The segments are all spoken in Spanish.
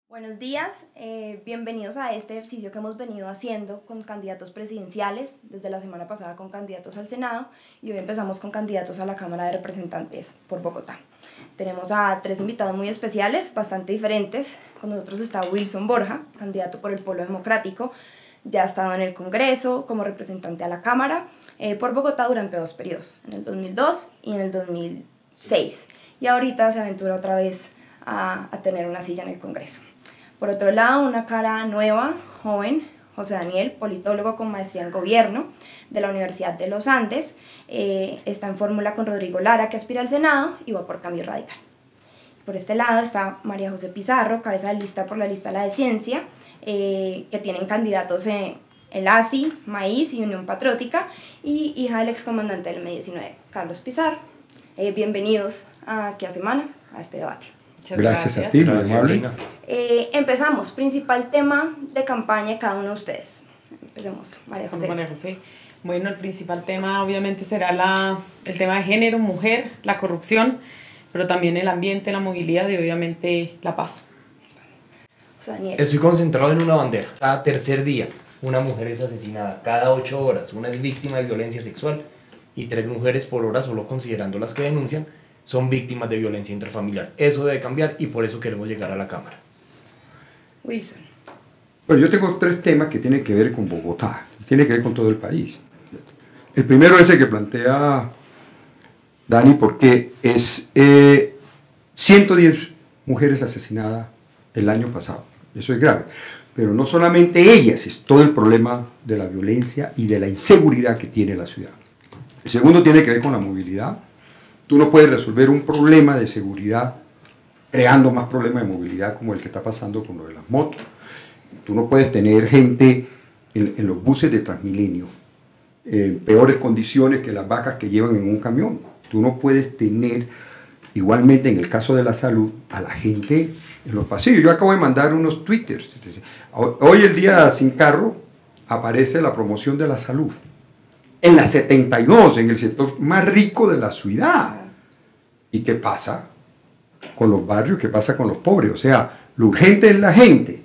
Buenos días, bienvenidos a este ejercicio que hemos venido haciendo con candidatos presidenciales, desde la semana pasada con candidatos al Senado y hoy empezamos con candidatos a la Cámara de Representantes por Bogotá. Tenemos a tres invitados muy especiales, bastante diferentes. Con nosotros está Wilson Borja, candidato por el Polo Democrático, ya ha estado en el Congreso como representante a la Cámara por Bogotá durante 2 periodos, en el 2002 y en el 2006, y ahorita se aventura otra vez a tener una silla en el Congreso. Por otro lado, una cara nueva, joven, José Daniel, politólogo con maestría en gobierno de la Universidad de los Andes, está en fórmula con Rodrigo Lara, que aspira al Senado y va por Cambio Radical. Por este lado está María José Pizarro, cabeza de lista por la lista La de Ciencia, que tienen candidatos en el ASI, Maíz y Unión Patriótica, y hija del excomandante del M-19, Carlos Pizarro. Bienvenidos aquí a Semana, a este debate. Muchas gracias a ti, muy amable. Empezamos, principal tema de campaña de cada uno de ustedes. Empecemos, María José. María José. Bueno, el principal tema obviamente será el tema de género, mujer, la corrupción, pero también el ambiente, la movilidad y obviamente la paz. Daniel. Estoy concentrado en una bandera. Cada tercer día una mujer es asesinada, cada 8 horas una es víctima de violencia sexual y 3 mujeres por hora, solo considerando las que denuncian, son víctimas de violencia intrafamiliar. Eso debe cambiar y por eso queremos llegar a la Cámara. Wilson. Bueno, yo tengo 3 temas que tienen que ver con Bogotá, tienen que ver con todo el país. El primero es el que plantea Dani, porque es 110 mujeres asesinadas el año pasado. Eso es grave. Pero no solamente ellas, es todo el problema de la violencia y de la inseguridad que tiene la ciudad. El segundo tiene que ver con la movilidad. Tú no puedes resolver un problema de seguridad creando más problemas de movilidad como el que está pasando con lo de las motos. Tú no puedes tener gente en los buses de Transmilenio en peores condiciones que las vacas que llevan en un camión. Tú no puedes tener, igualmente en el caso de la salud, a la gente en los pasillos. Yo acabo de mandar unos twitters. Hoy el día sin carro aparece la promoción de la salud. En la 72, en el sector más rico de la ciudad. ¿Y qué pasa con los barrios? ¿Qué pasa con los pobres? O sea, lo urgente es la gente.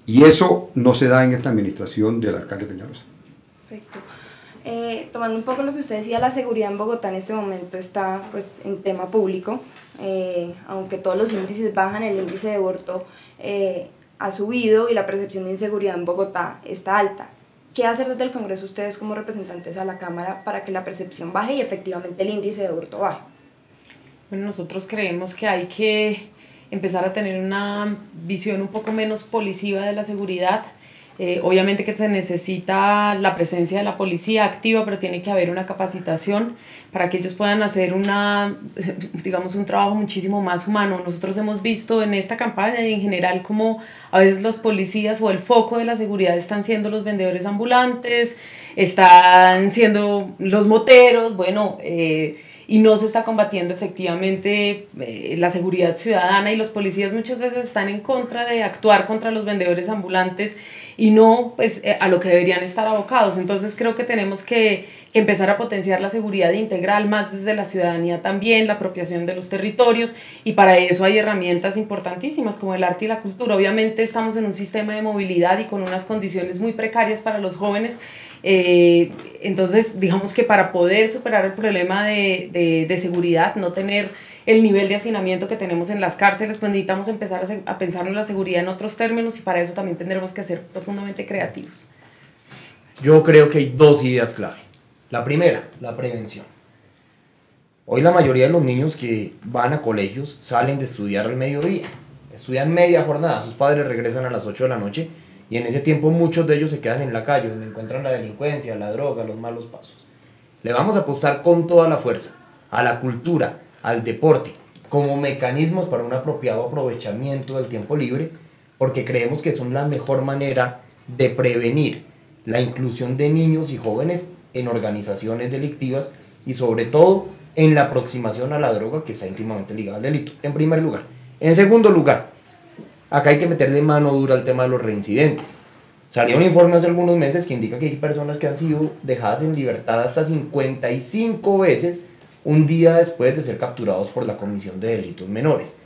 Y eso no se da en esta administración del alcalde Peñalosa. Perfecto. Tomando un poco lo que usted decía, la seguridad en Bogotá en este momento está pues, en tema público. Aunque todos los índices bajan, el índice de aborto ha subido y la percepción de inseguridad en Bogotá está alta. ¿Qué hacer desde el Congreso ustedes como representantes a la Cámara para que la percepción baje y efectivamente el índice de aborto baje? Bueno, nosotros creemos que hay que empezar a tener una visión un poco menos policiva de la seguridad. Obviamente que se necesita la presencia de la policía activa, pero tiene que haber una capacitación para que ellos puedan hacer un trabajo muchísimo más humano. Nosotros hemos visto en esta campaña y en general como a veces los policías o el foco de la seguridad están siendo los vendedores ambulantes, están siendo los moteros, y no se está combatiendo efectivamente la seguridad ciudadana, y los policías muchas veces están en contra de actuar contra los vendedores ambulantes y no a lo que deberían estar abocados. Entonces creo que tenemos que empezar a potenciar la seguridad integral más desde la ciudadanía también, la apropiación de los territorios, y para eso hay herramientas importantísimas como el arte y la cultura. Obviamente estamos en un sistema de movilidad y con unas condiciones muy precarias para los jóvenes, entonces digamos que para poder superar el problema de seguridad, no tener el nivel de hacinamiento que tenemos en las cárceles, pues necesitamos empezar a pensar en la seguridad en otros términos, y para eso también tendremos que ser profundamente creativos. Yo creo que hay 2 ideas clave. La primera, la prevención. Hoy la mayoría de los niños que van a colegios salen de estudiar al mediodía, estudian media jornada, sus padres regresan a las 8 de la noche y en ese tiempo muchos de ellos se quedan en la calle, donde encuentran la delincuencia, la droga, los malos pasos. Le vamos a apostar con toda la fuerza a la cultura, al deporte, como mecanismos para un apropiado aprovechamiento del tiempo libre, porque creemos que son la mejor manera de prevenir la inclusión de niños y jóvenes en organizaciones delictivas y sobre todo en la aproximación a la droga, que está íntimamente ligada al delito, en primer lugar. En segundo lugar, acá hay que meterle mano dura al tema de los reincidentes. Salió un informe hace algunos meses que indica que hay personas que han sido dejadas en libertad hasta 55 veces un día después de ser capturados por la comisión de delitos menores.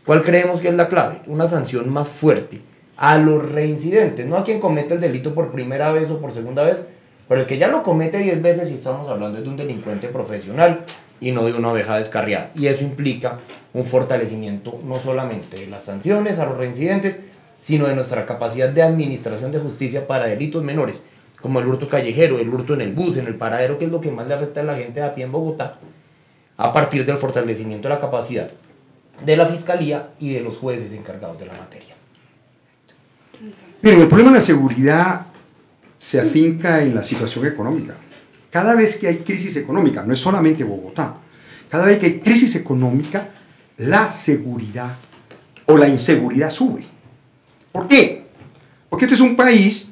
¿Cuál creemos que es la clave? Una sanción más fuerte a los reincidentes, no a quien comete el delito por primera vez o por segunda vez, pero el que ya lo comete 10 veces, y estamos hablando de un delincuente profesional y no de una oveja descarriada. Y eso implica un fortalecimiento no solamente de las sanciones a los reincidentes, sino de nuestra capacidad de administración de justicia para delitos menores, como el hurto callejero, el hurto en el bus, en el paradero, que es lo que más le afecta a la gente de a pie en Bogotá, a partir del fortalecimiento de la capacidad de la Fiscalía y de los jueces encargados de la materia. Miren, el problema de la seguridad se afinca en la situación económica. Cada vez que hay crisis económica, no es solamente Bogotá, cada vez que hay crisis económica, la seguridad o la inseguridad sube. ¿Por qué? Porque este es un país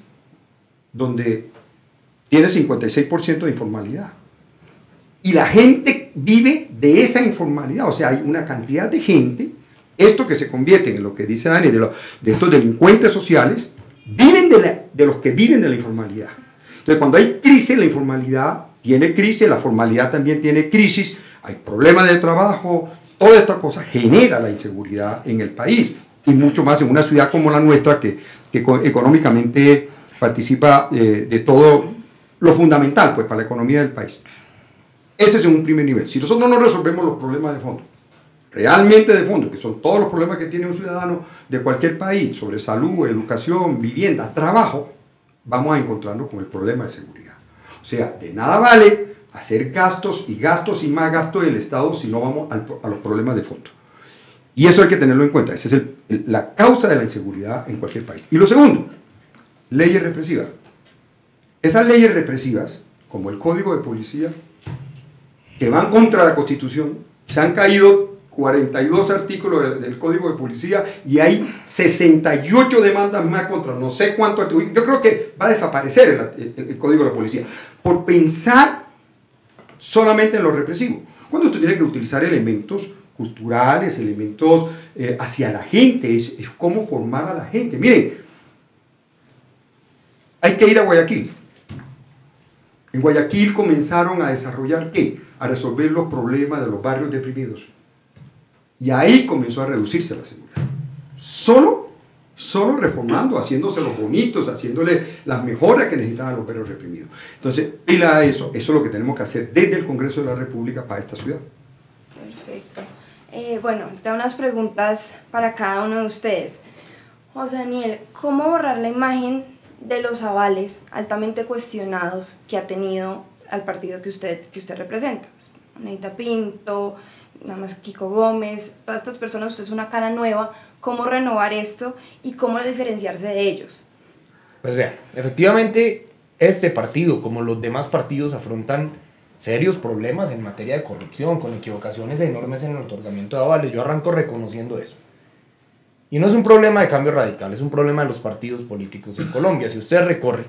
donde tiene 56% de informalidad. Y la gente vive de esa informalidad. O sea, hay una cantidad de gente, esto que se convierte en lo que dice Dani, de estos delincuentes sociales, viven de los que viven de la informalidad. Entonces, cuando hay crisis, la informalidad tiene crisis, la formalidad también tiene crisis, hay problemas de trabajo, toda esta cosa genera la inseguridad en el país. Y mucho más en una ciudad como la nuestra, que económicamente participa de todo lo fundamental pues, para la economía del país. Ese es un primer nivel. Si nosotros no resolvemos los problemas de fondo, realmente de fondo, que son todos los problemas que tiene un ciudadano de cualquier país, sobre salud, educación, vivienda, trabajo, vamos a encontrarnos con el problema de seguridad. O sea, de nada vale hacer gastos y más gastos del Estado si no vamos a los problemas de fondo. Y eso hay que tenerlo en cuenta. Esa es la causa de la inseguridad en cualquier país. Y lo segundo, leyes represivas. Esas leyes represivas, como el Código de Policía, que van contra la Constitución, se han caído 42 artículos del Código de Policía y hay 68 demandas más contra no sé cuántos artículos. Yo creo que va a desaparecer el Código de la Policía por pensar solamente en lo represivo. Cuando tú tienes que utilizar elementos culturales, elementos hacia la gente, es cómo formar a la gente. Miren, hay que ir a Guayaquil. En Guayaquil comenzaron a desarrollar, ¿qué? A resolver los problemas de los barrios deprimidos. Y ahí comenzó a reducirse la seguridad. Solo reformando, haciéndoselos bonitos, haciéndole las mejoras que necesitaban los barrios reprimidos. Entonces, pila a eso es lo que tenemos que hacer desde el Congreso de la República para esta ciudad. Perfecto. Bueno, tengo unas preguntas para cada uno de ustedes. José Daniel, ¿cómo borrar la imagen de los avales altamente cuestionados que ha tenido al partido que usted representa? Neita Pinto, nada más Kiko Gómez, todas estas personas, usted es una cara nueva. ¿Cómo renovar esto y cómo diferenciarse de ellos? Pues vean, efectivamente este partido, como los demás partidos, afrontan serios problemas en materia de corrupción, con equivocaciones enormes en el otorgamiento de avales. Yo arranco reconociendo eso. Y no es un problema de cambio radical, es un problema de los partidos políticos en Colombia. Si usted recorre,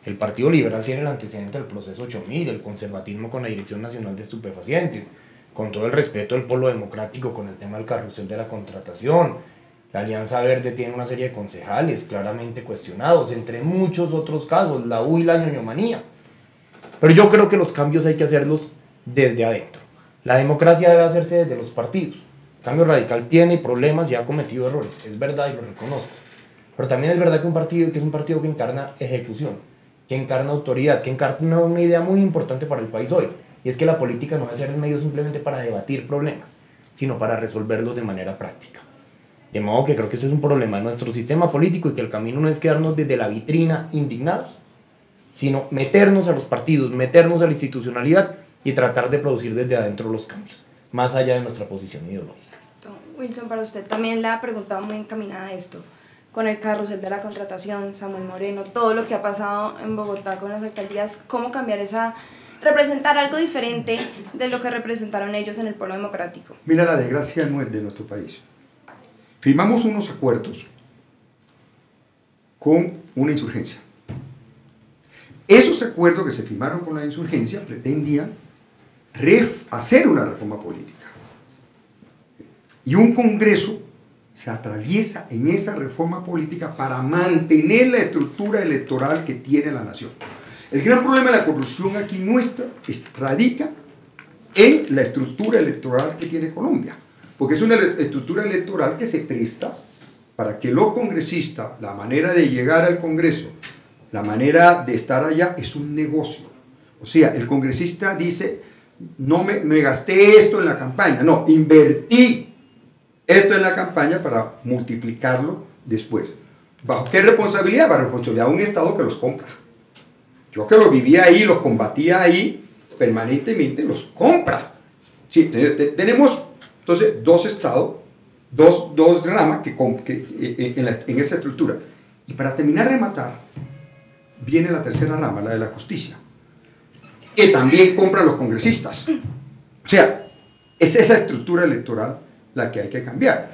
el Partido Liberal tiene el antecedente del proceso 8000, el conservatismo con la Dirección Nacional de Estupefacientes, con todo el respeto del Polo Democrático con el tema del carrusel de la contratación. La Alianza Verde tiene una serie de concejales claramente cuestionados, entre muchos otros casos, la U y la ñoñomanía. Pero yo creo que los cambios hay que hacerlos desde adentro. La democracia debe hacerse desde los partidos. Cambio Radical tiene problemas y ha cometido errores, es verdad y lo reconozco. Pero también es verdad que es un partido que encarna ejecución, que encarna autoridad, que encarna una idea muy importante para el país hoy. Y es que la política no debe ser el medio simplemente para debatir problemas, sino para resolverlos de manera práctica. De modo que creo que ese es un problema de nuestro sistema político y que el camino no es quedarnos desde la vitrina indignados, sino meternos a los partidos, meternos a la institucionalidad y tratar de producir desde adentro los cambios, más allá de nuestra posición ideológica. Wilson, para usted también la pregunta muy encaminada a esto. Con el carrusel de la contratación, Samuel Moreno, todo lo que ha pasado en Bogotá con las alcaldías, ¿cómo cambiar representar algo diferente de lo que representaron ellos en el Polo Democrático? Mira, la desgracia no es de nuestro país. Firmamos unos acuerdos con una insurgencia. Esos acuerdos que se firmaron con la insurgencia pretendían hacer una reforma política. Y un Congreso se atraviesa en esa reforma política para mantener la estructura electoral que tiene la nación. El gran problema de la corrupción aquí nuestra radica en la estructura electoral que tiene Colombia. porque es una estructura electoral que se presta para que los congresistas, la manera de llegar al Congreso, la manera de estar allá es un negocio. O sea, el congresista dice, no me gasté esto en la campaña, no, invertí esto en la campaña para multiplicarlo después. ¿Bajo qué responsabilidad? Bajo la responsabilidad de un Estado que los compra. Yo que los vivía ahí, los combatía ahí, permanentemente los compra. Sí, tenemos entonces dos estados, dos ramas en esa estructura. Y para terminar de matar, viene la tercera rama, la de la justicia, que también compra a los congresistas. O sea, es esa estructura electoral la que hay que cambiar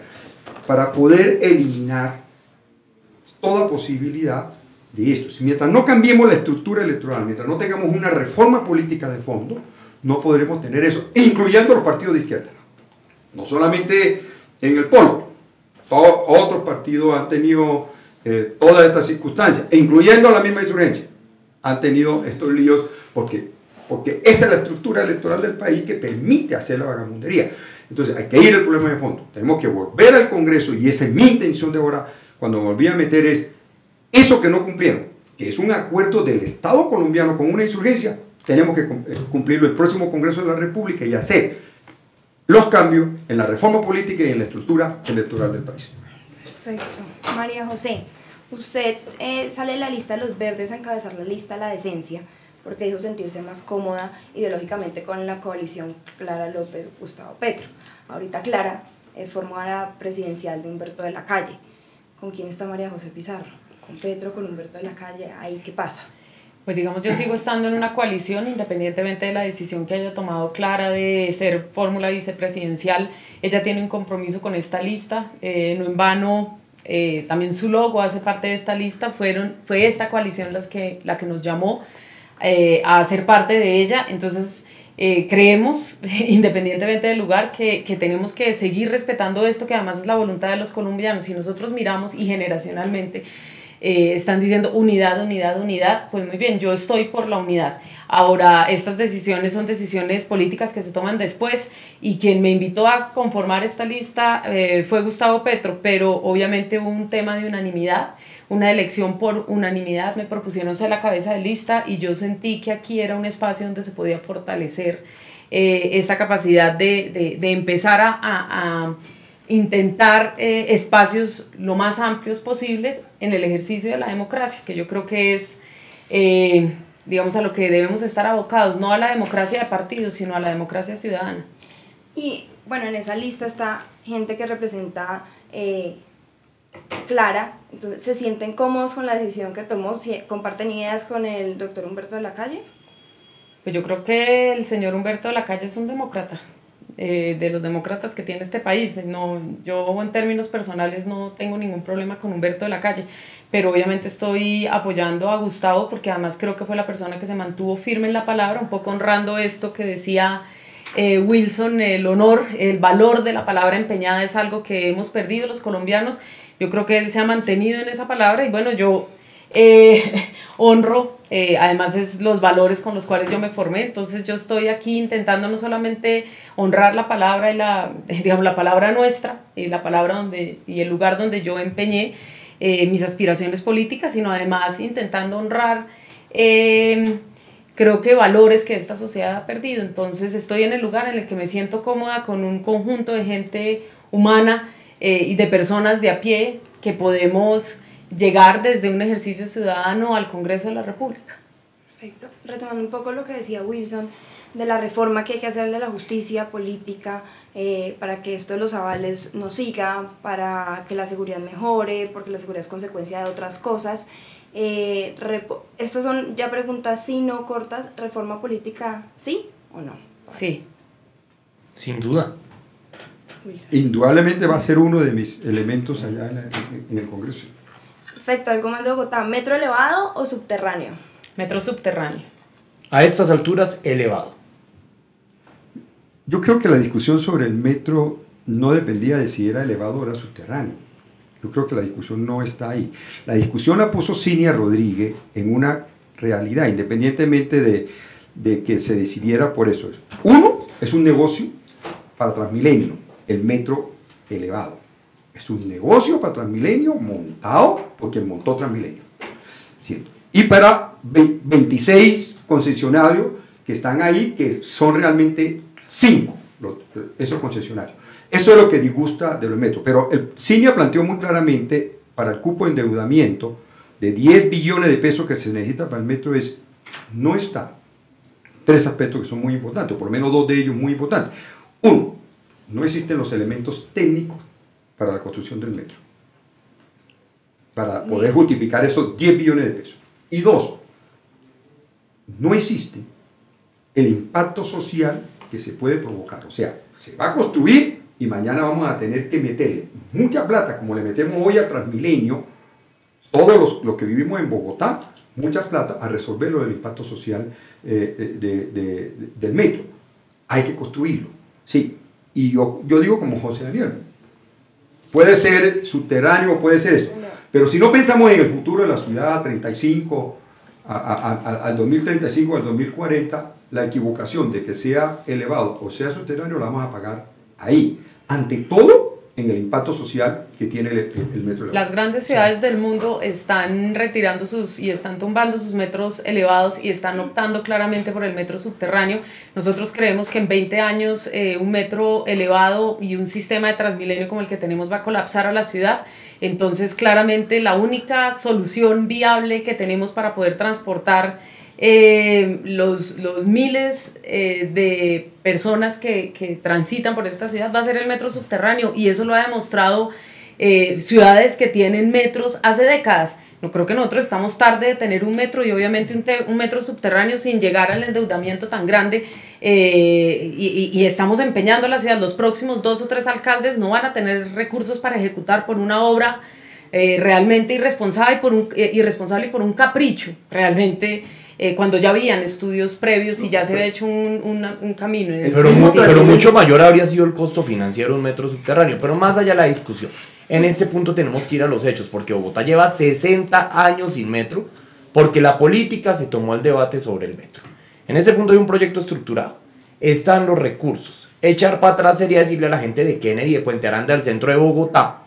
para poder eliminar toda posibilidad de esto. Si mientras no cambiemos la estructura electoral, mientras no tengamos una reforma política de fondo, no podremos tener eso, incluyendo los partidos de izquierda. No solamente en el polo, otros partidos han tenido todas estas circunstancias, incluyendo la misma insurgencia, han tenido estos líos porque esa es la estructura electoral del país que permite hacer la vagabundería. Entonces hay que ir al problema de fondo, tenemos que volver al Congreso, y esa es mi intención de ahora, cuando me volví a meter, es eso que no cumplieron, que es un acuerdo del Estado colombiano con una insurgencia, tenemos que cumplirlo el próximo Congreso de la República y hacer los cambios en la reforma política y en la estructura electoral del país. Perfecto. María José, usted sale de la lista de los verdes a encabezar la lista de la decencia, porque dijo sentirse más cómoda ideológicamente con la coalición Clara López-Gustavo Petro. Ahorita Clara es formada presidencial de Humberto de la Calle. ¿Con quién está María José Pizarro? ¿Con Petro, con Humberto de la Calle? ¿Ahí qué pasa? Pues digamos, yo sigo estando en una coalición, independientemente de la decisión que haya tomado Clara de ser fórmula vicepresidencial. Ella tiene un compromiso con esta lista, no en vano, también su logo hace parte de esta lista. Fue esta coalición la que nos llamó a ser parte de ella. Entonces creemos, independientemente del lugar, que tenemos que seguir respetando esto, que además es la voluntad de los colombianos. Si nosotros miramos y generacionalmente están diciendo unidad, unidad, unidad, pues muy bien, yo estoy por la unidad. Ahora, estas decisiones son decisiones políticas que se toman después, y quien me invitó a conformar esta lista fue Gustavo Petro, pero obviamente hubo un tema de unanimidad, una elección por unanimidad, me propusieron ser la cabeza de lista, y yo sentí que aquí era un espacio donde se podía fortalecer esta capacidad de empezar a intentar espacios lo más amplios posibles en el ejercicio de la democracia, que yo creo que es, digamos, a lo que debemos estar abocados, no a la democracia de partidos, sino a la democracia ciudadana. Y bueno, en esa lista está gente que representa Clara, entonces ¿se sienten cómodos con la decisión que tomó? ¿Comparten ideas con el doctor Humberto de la Calle? Pues yo creo que el señor Humberto de la Calle es un demócrata, de los demócratas que tiene este país. No, yo en términos personales no tengo ningún problema con Humberto de la Calle, pero obviamente estoy apoyando a Gustavo, porque además creo que fue la persona que se mantuvo firme en la palabra, un poco honrando esto que decía Wilson, el honor, el valor de la palabra empeñada es algo que hemos perdido los colombianos. Yo creo que él se ha mantenido en esa palabra, y bueno, yo honro, además es los valores con los cuales yo me formé. Entonces yo estoy aquí intentando no solamente honrar la palabra digamos, la palabra nuestra, la palabra y el lugar donde yo empeñé mis aspiraciones políticas, sino además intentando honrar creo que valores que esta sociedad ha perdido. Entonces estoy en el lugar en el que me siento cómoda con un conjunto de gente humana y de personas de a pie que podemos llegar desde un ejercicio ciudadano al Congreso de la República. Perfecto. Retomando un poco lo que decía Wilson de la reforma que hay que hacerle a la justicia política para que esto de los avales no siga, para que la seguridad mejore, porque la seguridad es consecuencia de otras cosas. Estas son ya preguntas sí, no cortas. ¿Reforma política sí o no? Sí. Sin duda. Wilson. Indudablemente va a ser uno de mis elementos allá en el Congreso. Perfecto. ¿Algo más de Bogotá? ¿Metro elevado o subterráneo? Metro subterráneo. A estas alturas, elevado. Yo creo que la discusión sobre el metro no dependía de si era elevado o era subterráneo. Yo creo que la discusión no está ahí. La discusión la puso Cinia Rodríguez en una realidad, independientemente de que se decidiera por eso. Uno, es un negocio para Transmilenio. el metro elevado. Es un negocio para Transmilenio montado por quien montó Transmilenio. ¿Sí? Y para 26 concesionarios que están ahí, que son realmente 5, esos concesionarios. Eso es lo que disgusta de los metros. Pero el CINIA planteó muy claramente para el cupo de endeudamiento de 10 billones de pesos que se necesita para el metro no está. 3 aspectos que son muy importantes, por lo menos 2 de ellos muy importantes. 1, no existen los elementos técnicos para la construcción del metro, para poder justificar esos 10 billones de pesos. Y 2, no existe el impacto social que se puede provocar. O sea, se va a construir y mañana vamos a tener que meterle mucha plata, como le metemos hoy al Transmilenio, todos los que vivimos en Bogotá, mucha plata a resolver lo del impacto social del metro. Hay que construirlo, sí. Y yo digo como José Daniel, puede ser subterráneo, puede ser esto, pero si no pensamos en el futuro de la ciudad, 35, al 2035, al 2040, la equivocación de que sea elevado o sea subterráneo la vamos a pagar ahí. Ante todo, en el impacto social que tiene el metro elevado. Las grandes ciudades del mundo están retirando y están tumbando sus metros elevados y están optando claramente por el metro subterráneo. Nosotros creemos que en 20 años un metro elevado y un sistema de Transmilenio como el que tenemos va a colapsar a la ciudad. Entonces, claramente la única solución viable que tenemos para poder transportar los miles de personas que transitan por esta ciudad va a ser el metro subterráneo, y eso lo ha demostrado ciudades que tienen metros hace décadas. No creo que nosotros estamos tarde de tener un metro, y obviamente un metro subterráneo sin llegar al endeudamiento tan grande, y estamos empeñando a la ciudad. Los próximos 2 o 3 alcaldes no van a tener recursos para ejecutar por una obra realmente irresponsable y por un capricho realmente, cuando ya habían estudios previos y ya se había hecho un camino en pero mucho mayor habría sido el costo financiero de un metro subterráneo. Pero más allá de la discusión, en este punto tenemos que ir a los hechos, porque Bogotá lleva 60 años sin metro, porque la política se tomó el debate sobre el metro. En ese punto hay un proyecto estructurado, están los recursos. Echar para atrás sería decirle a la gente de Kennedy, de Puente Aranda, del centro de Bogotá,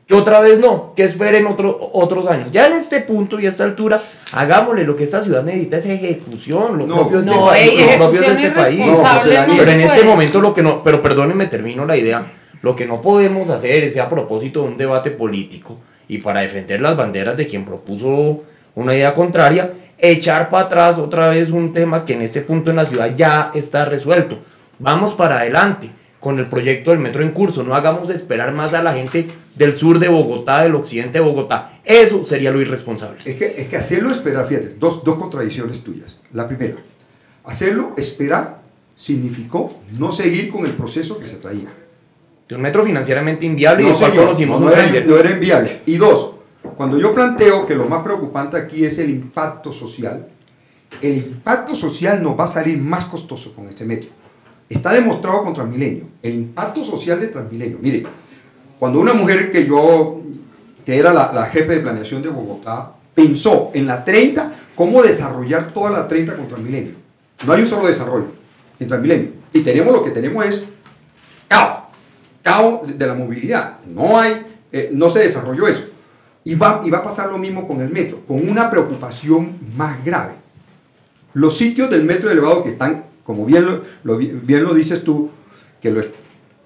que otra vez no, que esperen otros años. Ya en este punto y a esta altura, hagámosle. Lo que esta ciudad necesita es ejecución, lo propio de este país. Pero en este momento pero perdónenme, termino la idea. Lo que no podemos hacer es, a propósito de un debate político y para defender las banderas de quien propuso una idea contraria, echar para atrás otra vez un tema que en este punto en la ciudad ya está resuelto. Vamos para adelante con el proyecto del metro en curso. No hagamos esperar más a la gente del sur de Bogotá, del occidente de Bogotá. Eso sería lo irresponsable. Es que hacerlo esperar, fíjate, dos contradicciones tuyas. La primera, hacerlo esperar significó no seguir con el proceso que se traía. De un metro financieramente inviable, no, y del cual conocimos no era inviable. Y 2, cuando yo planteo que lo más preocupante aquí es el impacto social nos va a salir más costoso con este metro. Está demostrado con Transmilenio, el impacto social de Transmilenio. Mire, cuando una mujer que era la jefe de planeación de Bogotá, pensó en la 30, cómo desarrollar toda la 30 con Transmilenio. No hay un solo desarrollo en Transmilenio. Y lo que tenemos es caos de la movilidad. No se desarrolló eso. Y va a pasar lo mismo con el metro, con una preocupación más grave. Los sitios del metro elevado que están, como bien lo dices tú, que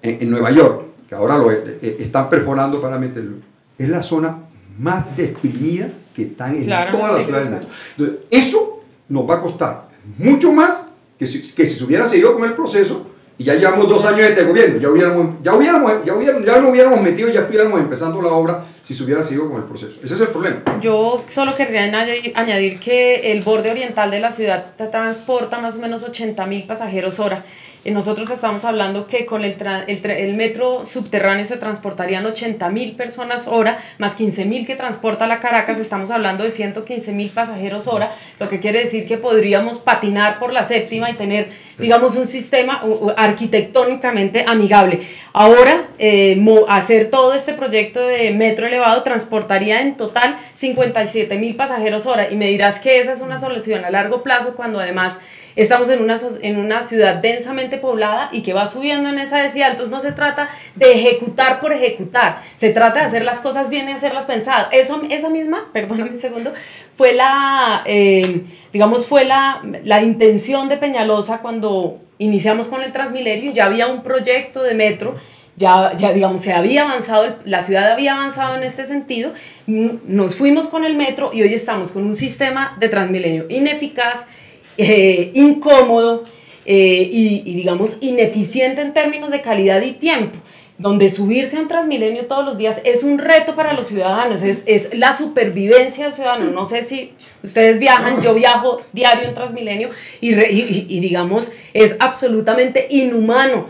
en Nueva York, que ahora están perforando para meterlo, es la zona más deprimida que están en todas las ciudades del metro. Entonces, eso nos va a costar mucho más que si se hubiera seguido con el proceso, y ya llevamos 2 años de este gobierno, ya no hubiéramos metido, ya estuviéramos empezando la obra si se hubiera seguido con el proceso. Ese es el problema. Yo solo querría añadir que el borde oriental de la ciudad transporta más o menos 80.000 pasajeros hora. Nosotros estamos hablando que con el metro subterráneo se transportarían 80.000 personas hora, más 15.000 que transporta la Caracas. Estamos hablando de 115.000 pasajeros hora, lo que quiere decir que podríamos patinar por la séptima y tener, digamos, un sistema arquitectónicamente amigable. Ahora, hacer todo este proyecto de metro elevado transportaría en total 57.000 pasajeros hora, y me dirás que esa es una solución a largo plazo, cuando además estamos en una ciudad densamente poblada y que va subiendo en esa densidad. Entonces no se trata de ejecutar por ejecutar, se trata de hacer las cosas bien y hacerlas pensadas. Esa misma, perdóname un segundo, fue la intención de Peñalosa cuando iniciamos con el Transmilenio. Ya había un proyecto de metro, ya digamos, se había avanzado, la ciudad había avanzado en este sentido, nos fuimos con el metro y hoy estamos con un sistema de Transmilenio ineficaz, incómodo y digamos ineficiente en términos de calidad y tiempo, donde subirse a un Transmilenio todos los días es un reto para los ciudadanos, es la supervivencia del ciudadano. No sé si ustedes viajan, yo viajo diario en Transmilenio y digamos, es absolutamente inhumano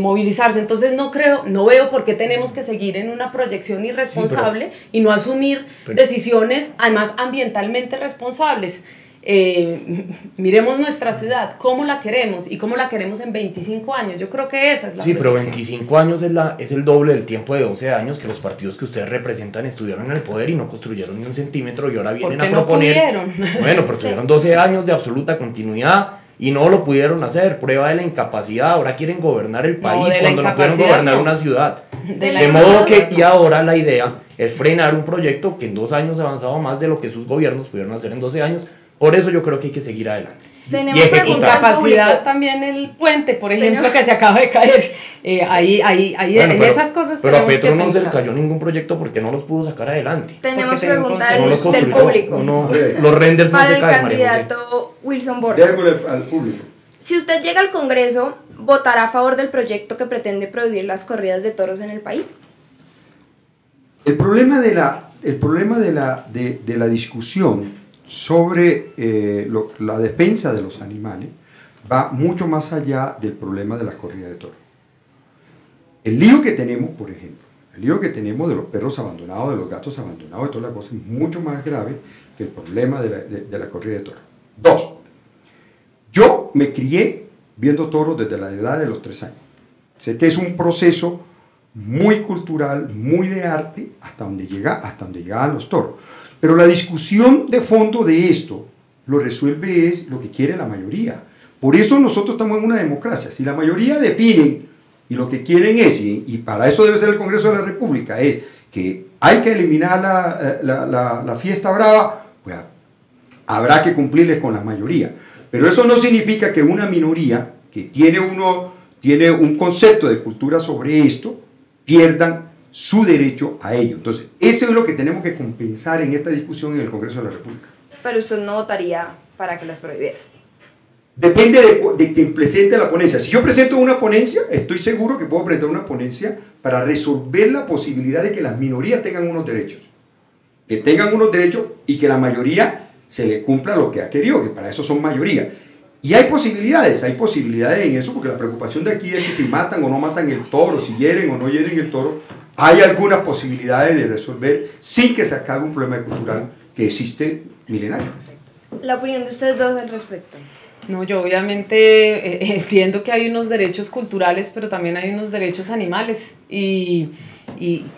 movilizarse. Entonces no veo por qué tenemos que seguir en una proyección irresponsable y no asumir decisiones, además ambientalmente responsables. Miremos nuestra ciudad, cómo la queremos y cómo la queremos en 25 años. Yo creo que esa es la proyección. Pero 25 años es el doble del tiempo de 12 años que los partidos que ustedes representan estuvieron en el poder y no construyeron ni un centímetro y ahora vienen a proponer. No pudieron. Bueno, pero tuvieron 12 años de absoluta continuidad y no lo pudieron hacer. Prueba de la incapacidad. Ahora quieren gobernar el país cuando no pueden gobernar una ciudad. De modo que, y ahora la idea es frenar un proyecto que en 2 años ha avanzado más de lo que sus gobiernos pudieron hacer en 12 años. Por eso yo creo que hay que seguir adelante. Tenemos incapacidad también el puente, por ejemplo, que se acaba de caer. En esas cosas. Pero a Petro no se le cayó ningún proyecto porque no los pudo sacar adelante. Tenemos preguntas del público. Los renders no se caen. Para el candidato Wilson Borja. Al público. Si usted llega al Congreso, ¿votará a favor del proyecto que pretende prohibir las corridas de toros en el país? El problema de la discusión sobre la defensa de los animales va mucho más allá del problema de la corrida de toros. El lío que tenemos, por ejemplo, el lío que tenemos de los perros abandonados, de los gatos abandonados, de todas las cosas, es mucho más grave que el problema de la corrida de toros. 2. Yo me crié viendo toros desde la edad de los 3 años. Sé que es un proceso muy cultural, muy de arte, hasta donde llegaban los toros. Pero la discusión de fondo de esto lo resuelve es lo que quiere la mayoría. Por eso nosotros estamos en una democracia. Si la mayoría definen y lo que quieren es, y para eso debe ser el Congreso de la República, es que hay que eliminar la fiesta brava, pues habrá que cumplirles con la mayoría. Pero eso no significa que una minoría que tiene un concepto de cultura sobre esto pierdan su derecho a ello. Entonces, eso es lo que tenemos que compensar en esta discusión en el Congreso de la República. Pero usted no votaría para que las prohibiera. Depende de quien presente la ponencia. Si yo presento una ponencia, estoy seguro que puedo presentar una ponencia para resolver la posibilidad de que las minorías tengan unos derechos. Que tengan unos derechos y que la mayoría se le cumpla lo que ha querido, que para eso son mayoría. Y hay posibilidades en eso, porque la preocupación de aquí es que si matan o no matan el toro, si hieren o no hieren el toro, hay algunas posibilidades de resolver sin que se acabe un problema cultural que existe milenario. La opinión de ustedes dos al respecto. No, yo obviamente entiendo que hay unos derechos culturales, pero también hay unos derechos animales y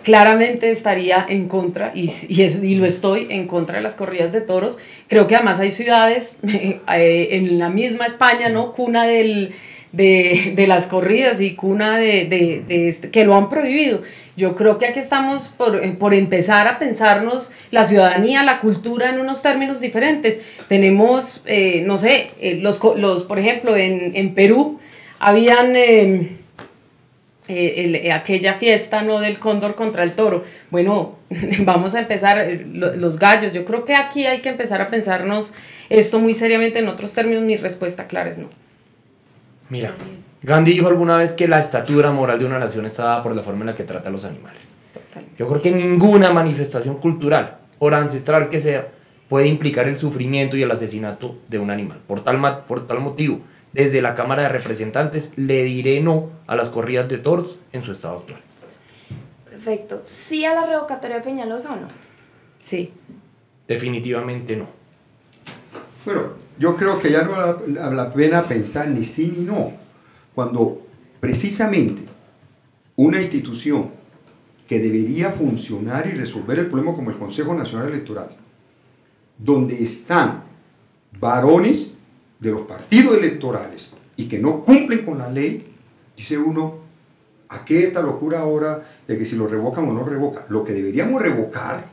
claramente estaría en contra, y lo estoy, en contra de las corridas de toros. Creo que además hay ciudades en la misma España, ¿no? Cuna de las corridas y cuna que lo han prohibido. Yo creo que aquí estamos por empezar a pensarnos la ciudadanía, la cultura en unos términos diferentes. Tenemos, no sé, por ejemplo, en Perú habían aquella fiesta, ¿no?, del cóndor contra el toro. Bueno, vamos a empezar, los gallos. Yo creo que aquí hay que empezar a pensarnos esto muy seriamente. En otros términos, mi respuesta clara es no. Mira, Gandhi dijo alguna vez que la estatura moral de una nación está dada por la forma en la que trata a los animales. Totalmente. Yo creo que ninguna manifestación cultural, por ancestral que sea, puede implicar el sufrimiento y el asesinato de un animal. Por tal motivo, desde la Cámara de Representantes le diré no a las corridas de toros en su estado actual. Perfecto. ¿Sí a la revocatoria de Peñalosa o no? Sí. Definitivamente no. Bueno, yo creo que ya no vale la pena pensar ni sí ni no, cuando precisamente una institución que debería funcionar y resolver el problema como el Consejo Nacional Electoral, donde están varones de los partidos electorales y que no cumplen con la ley, dice uno, ¿a qué esta locura ahora de que si lo revocan o no revocan? Lo que deberíamos revocar,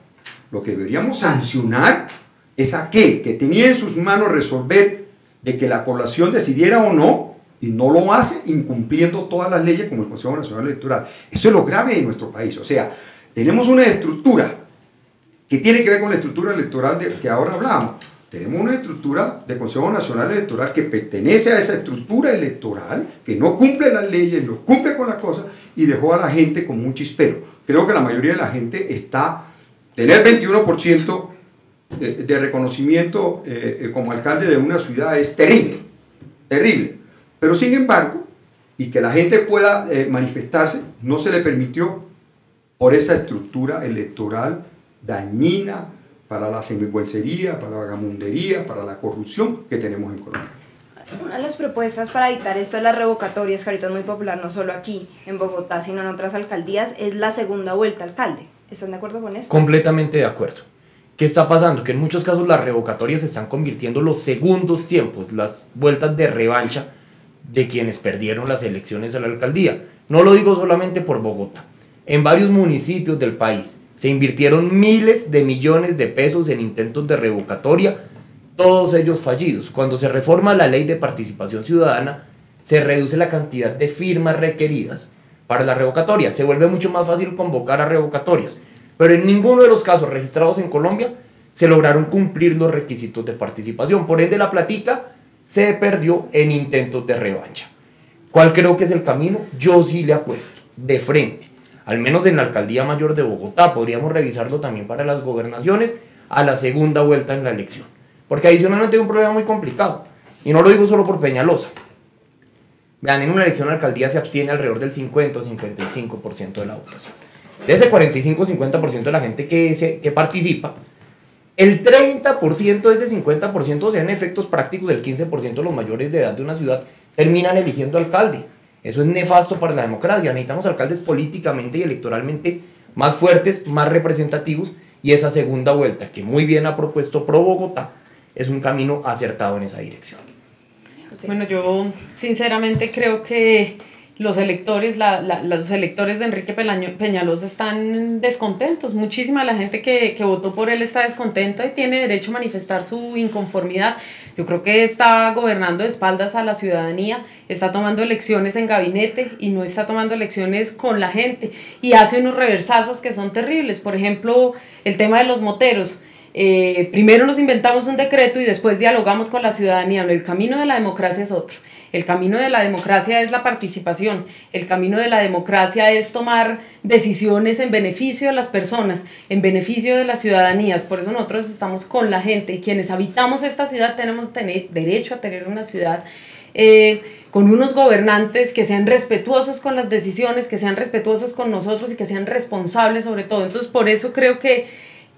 lo que deberíamos sancionar es aquel que tenía en sus manos resolver de que la población decidiera o no, y no lo hace incumpliendo todas las leyes como el Consejo Nacional Electoral. Eso es lo grave en nuestro país. O sea, tenemos una estructura que tiene que ver con la estructura electoral de que ahora hablamos. Tenemos una estructura del Consejo Nacional Electoral que pertenece a esa estructura electoral, que no cumple las leyes, no cumple con las cosas y dejó a la gente con un chispero. Creo que la mayoría de la gente está, tener 21% de reconocimiento como alcalde de una ciudad es terrible, terrible. Pero sin embargo, y que la gente pueda manifestarse, no se le permitió por esa estructura electoral dañina para la sinvergüencería, para la vagamundería, para la corrupción que tenemos en Colombia. Una de las propuestas para evitar esto de las revocatorias, que ahorita es muy popular no solo aquí en Bogotá, sino en otras alcaldías, es la segunda vuelta alcalde. ¿Están de acuerdo con esto? Completamente de acuerdo. ¿Qué está pasando? Que en muchos casos las revocatorias se están convirtiendo en los segundos tiempos, las vueltas de revancha de quienes perdieron las elecciones a la alcaldía. No lo digo solamente por Bogotá. En varios municipios del país se invirtieron miles de millones de pesos en intentos de revocatoria, todos ellos fallidos. Cuando se reforma la ley de participación ciudadana, se reduce la cantidad de firmas requeridas para la revocatoria. Se vuelve mucho más fácil convocar a revocatorias. Pero en ninguno de los casos registrados en Colombia se lograron cumplir los requisitos de participación. Por ende, la platica se perdió en intentos de revancha. ¿Cuál creo que es el camino? Yo sí le apuesto, de frente. Al menos en la Alcaldía Mayor de Bogotá, podríamos revisarlo también para las gobernaciones, a la segunda vuelta en la elección. Porque adicionalmente hay un problema muy complicado. Y no lo digo solo por Peñalosa. Vean, en una elección a la alcaldía se abstiene alrededor del 50 o 55% de la votación. De ese 45-50% de la gente que participa, el 30% de ese 50%, sean efectos prácticos del 15% de los mayores de edad de una ciudad, terminan eligiendo alcalde. Eso es nefasto para la democracia. Necesitamos alcaldes políticamente y electoralmente más fuertes, más representativos, y esa segunda vuelta que muy bien ha propuesto Pro Bogotá es un camino acertado en esa dirección. Bueno, yo sinceramente creo que los electores, los electores de Enrique Peñalosa están descontentos. Muchísima la gente que votó por él está descontenta y tiene derecho a manifestar su inconformidad. Yo creo que está gobernando de espaldas a la ciudadanía, está tomando elecciones en gabinete y no está tomando elecciones con la gente. Y hace unos reversazos que son terribles. Por ejemplo, el tema de los moteros. Primero nos inventamos un decreto y después dialogamos con la ciudadanía. El camino de la democracia es otro. El camino de la democracia es la participación. El camino de la democracia es tomar decisiones en beneficio de las personas, en beneficio de las ciudadanías. Por eso nosotros estamos con la gente, y quienes habitamos esta ciudad tenemos derecho a tener una ciudad con unos gobernantes que sean respetuosos con las decisiones, que sean respetuosos con nosotros y que sean responsables sobre todo. Entonces, por eso creo que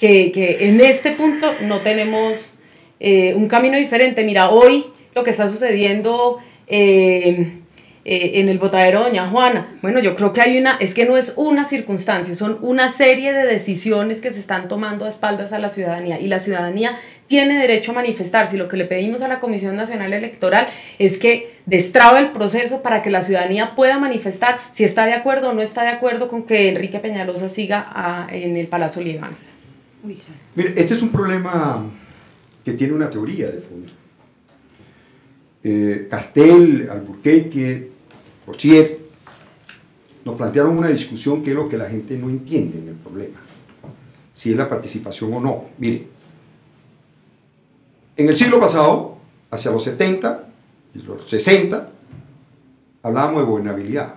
en este punto no tenemos un camino diferente. Mira, hoy lo que está sucediendo en el botadero Doña Juana, bueno, yo creo que es que no es una circunstancia, son una serie de decisiones que se están tomando a espaldas a la ciudadanía, y la ciudadanía tiene derecho a manifestarse. Y lo que le pedimos a la Comisión Nacional Electoral es que destrabe el proceso para que la ciudadanía pueda manifestar si está de acuerdo o no está de acuerdo con que Enrique Peñalosa siga en el Palacio Líbano. Mire, este es un problema que tiene una teoría de fondo. Castel, Alburquerque, Rozier nos plantearon una discusión que es lo que la gente no entiende en el problema, si es la participación o no. Mire, en el siglo pasado, hacia los 70 y los 60, hablábamos de gobernabilidad.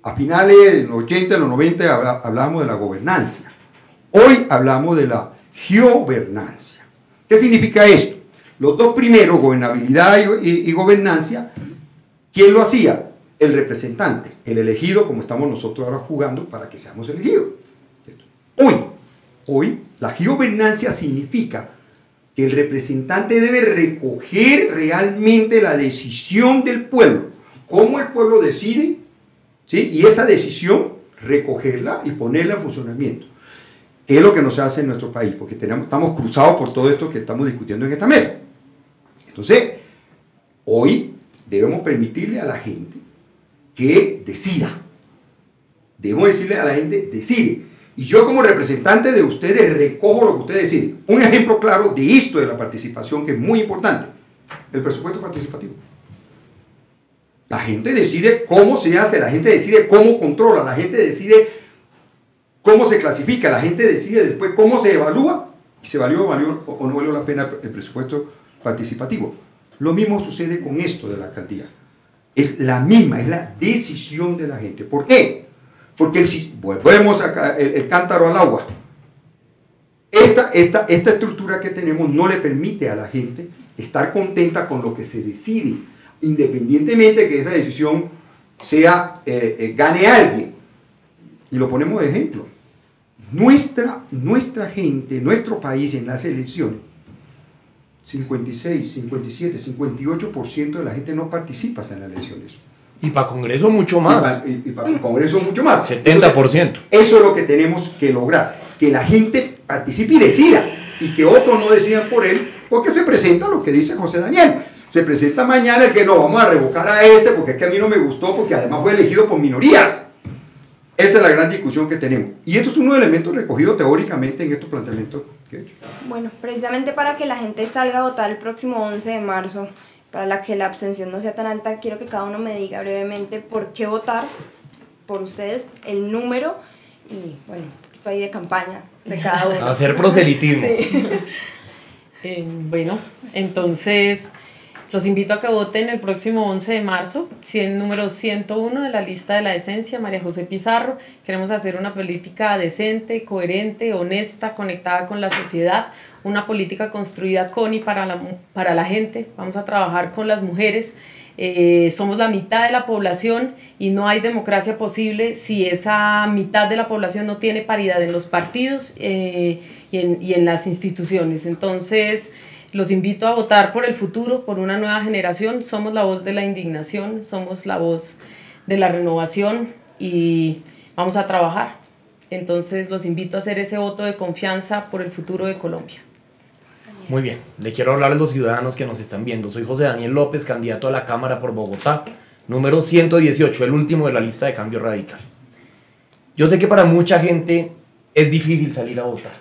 A finales de los 80 y los 90 hablábamos de la gobernanza. Hoy hablamos de la giovernancia. ¿Qué significa esto? Los dos primeros, gobernabilidad y gobernancia, ¿quién lo hacía? El representante, el elegido, como estamos nosotros ahora jugando para que seamos elegidos. Hoy la giovernancia significa que el representante debe recoger realmente la decisión del pueblo, cómo el pueblo decide, ¿sí? Y esa decisión recogerla y ponerla en funcionamiento. ¿Qué es lo que nos hace en nuestro país? Porque estamos cruzados por todo esto que estamos discutiendo en esta mesa. Entonces, Hoy debemos permitirle a la gente que decida. Debemos decirle a la gente, decide. Y yo como representante de ustedes recojo lo que ustedes deciden. Un ejemplo claro de esto de la participación que es muy importante, el presupuesto participativo. La gente decide cómo se hace, la gente decide cómo controla, la gente decide cómo se clasifica, la gente decide después cómo se evalúa y se valió o no valió la pena el presupuesto participativo. Lo mismo sucede con esto de la alcaldía. Es la misma, es la decisión de la gente. ¿Por qué? Porque si volvemos el cántaro al agua, esta estructura que tenemos no le permite a la gente estar contenta con lo que se decide, independientemente que esa decisión gane a alguien. Y lo ponemos de ejemplo. Nuestra gente, nuestro país en las elecciones, 56, 57, 58% de la gente no participa en las elecciones. Y para Congreso mucho más. Y para el Congreso mucho más. 70%. Entonces, eso es lo que tenemos que lograr. Que la gente participe y decida. Y que otros no decidan por él. Porque se presenta lo que dice José Daniel. Se presenta mañana el que no, vamos a revocar a este porque es que a mí no me gustó porque además fue elegido por minorías. Esa es la gran discusión que tenemos. Y esto es uno de los elementos recogidos teóricamente en estos planteamientos que he hecho. Bueno, precisamente para que la gente salga a votar el próximo 11 de marzo, para la que la abstención no sea tan alta, quiero que cada uno me diga brevemente por qué votar por ustedes, el número y, bueno, un poquito ahí de campaña de cada uno. Hacer proselitismo. Sí. Bueno, entonces los invito a que voten el próximo 11 de marzo, número 101 de la lista de la decencia, María José Pizarro. Queremos hacer una política decente, coherente, honesta, conectada con la sociedad, una política construida con y para la gente. Vamos a trabajar con las mujeres. Somos la mitad de la población y no hay democracia posible si esa mitad de la población no tiene paridad en los partidos y en las instituciones. Entonces, los invito a votar por el futuro, por una nueva generación. Somos la voz de la indignación, somos la voz de la renovación y vamos a trabajar. Entonces, los invito a hacer ese voto de confianza por el futuro de Colombia. Muy bien, le quiero hablar a los ciudadanos que nos están viendo. Soy José Daniel López, candidato a la Cámara por Bogotá, número 118, el último de la lista de Cambio Radical. Yo sé que para mucha gente es difícil salir a votar.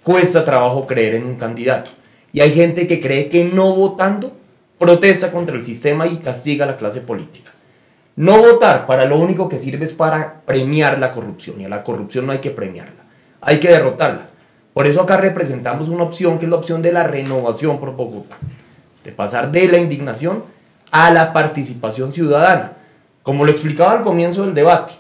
Cuesta trabajo creer en un candidato. Y hay gente que cree que no votando protesta contra el sistema y castiga a la clase política. No votar para lo único que sirve es para premiar la corrupción. Y a la corrupción no hay que premiarla, hay que derrotarla. Por eso acá representamos una opción que es la opción de la renovación por Bogotá, de pasar de la indignación a la participación ciudadana, como lo explicaba al comienzo del debate,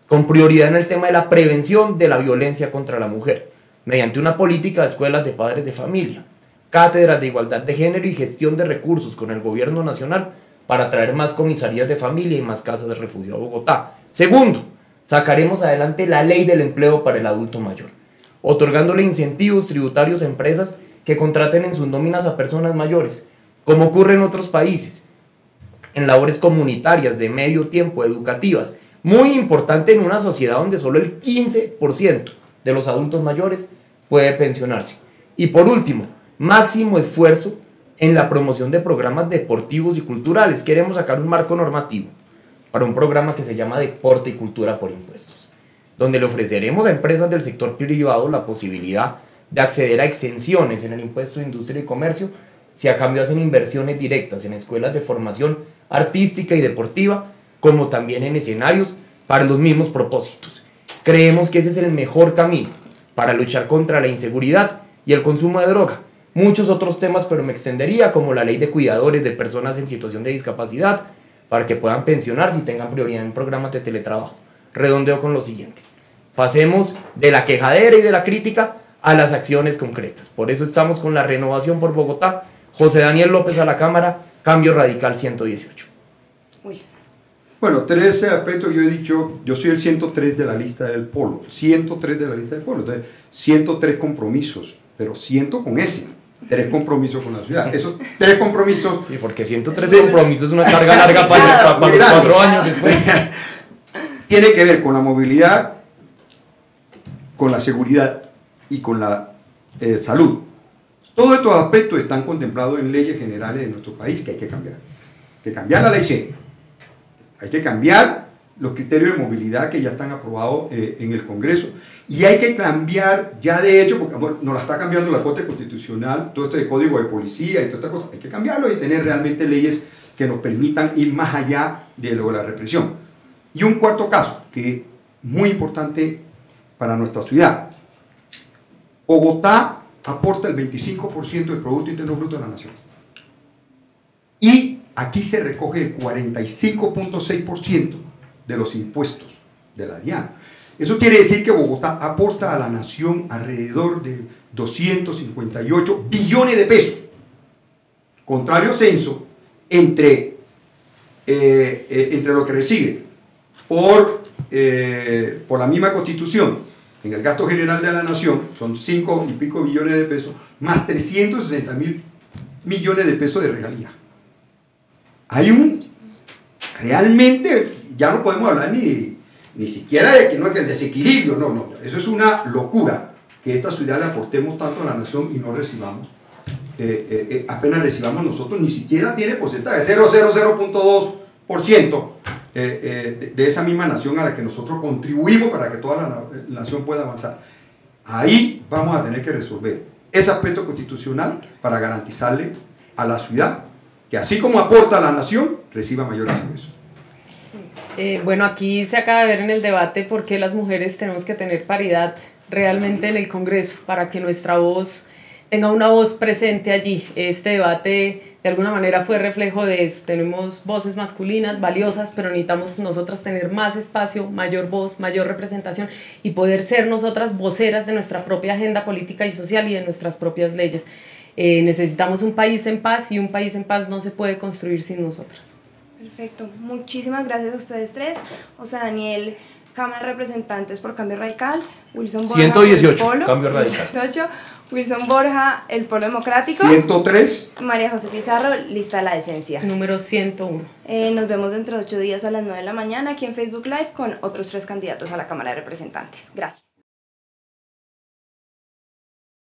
con prioridad en el tema de la prevención de la violencia contra la mujer, mediante una política de escuelas de padres de familia, cátedras de igualdad de género y gestión de recursos con el gobierno nacional para traer más comisarías de familia y más casas de refugio a Bogotá. Segundo, sacaremos adelante la ley del empleo para el adulto mayor, otorgándole incentivos tributarios a empresas que contraten en sus nóminas a personas mayores, como ocurre en otros países, en labores comunitarias de medio tiempo, educativas, muy importante en una sociedad donde solo el 15% de los adultos mayores puede pensionarse. Y por último, máximo esfuerzo en la promoción de programas deportivos y culturales. Queremos sacar un marco normativo para un programa que se llama Deporte y Cultura por Impuestos, donde le ofreceremos a empresas del sector privado la posibilidad de acceder a exenciones en el impuesto de industria y comercio si a cambio hacen inversiones directas en escuelas de formación artística y deportiva, como también en escenarios para los mismos propósitos. Creemos que ese es el mejor camino para luchar contra la inseguridad y el consumo de droga. Muchos otros temas, pero me extendería, como la ley de cuidadores de personas en situación de discapacidad, para que puedan pensionarse y tengan prioridad en programas de teletrabajo. Redondeo con lo siguiente: pasemos de la quejadera y de la crítica a las acciones concretas. Por eso estamos con la renovación por Bogotá. José Daniel López a la Cámara, Cambio Radical 118. Uy. Bueno, 13 aspectos. Yo he dicho, yo soy el 103 de la lista del Polo, 103 de la lista del Polo, entonces 103 compromisos, pero 100 con S, 3 compromisos con la ciudad. Esos 3 compromisos... Sí, porque 113 compromisos es una carga larga para los 4 años después. Tiene que ver con la movilidad, con la seguridad y con la salud. Todos estos aspectos están contemplados en leyes generales de nuestro país que hay que cambiar. Hay que cambiar la ley C. Hay que cambiar los criterios de movilidad que ya están aprobados en el Congreso. Y hay que cambiar, ya de hecho, porque bueno, nos la está cambiando la Corte Constitucional, todo esto de código de policía y toda esta cosa, hay que cambiarlo y tener realmente leyes que nos permitan ir más allá de lo de la represión. Y un cuarto caso, que es muy importante para nuestra ciudad. Bogotá aporta el 25% del Producto Interno Bruto de la nación. Y aquí se recoge el 45.6% de los impuestos de la DIAN. Eso quiere decir que Bogotá aporta a la nación alrededor de 258 billones de pesos. Contrario censo, entre lo que recibe por la misma Constitución en el gasto general de la nación, son 5 y pico billones de pesos, más 360.000 millones de pesos de regalía. Hay realmente, ya no podemos hablar ni siquiera de que no es que el desequilibrio, no, eso es una locura, que esta ciudad le aportemos tanto a la nación y no recibamos, apenas recibamos nosotros, ni siquiera tiene porcentaje, 0,00.2% de esa misma nación a la que nosotros contribuimos para que toda la nación pueda avanzar. Ahí vamos a tener que resolver ese aspecto constitucional para garantizarle a la ciudad que así como aporta a la nación, reciba mayores ingresos. Bueno, aquí se acaba de ver en el debate por qué las mujeres tenemos que tener paridad realmente en el Congreso para que nuestra voz tenga una voz presente allí. Este debate de alguna manera fue reflejo de eso. Tenemos voces masculinas valiosas, pero necesitamos nosotras tener más espacio, mayor voz, mayor representación y poder ser nosotras voceras de nuestra propia agenda política y social y de nuestras propias leyes. Necesitamos un país en paz y un país en paz no se puede construir sin nosotras. Perfecto, muchísimas gracias a ustedes tres. O sea, Daniel, Cámara de Representantes por Cambio Radical, Wilson Borja, 118, Polo, Cambio Radical. 118, Wilson Borja, el Polo Democrático. 103. María José Pizarro, Lista de la Decencia. Número 101. Nos vemos dentro de 8 días a las 9 de la mañana aquí en Facebook Live con otros 3 candidatos a la Cámara de Representantes. Gracias.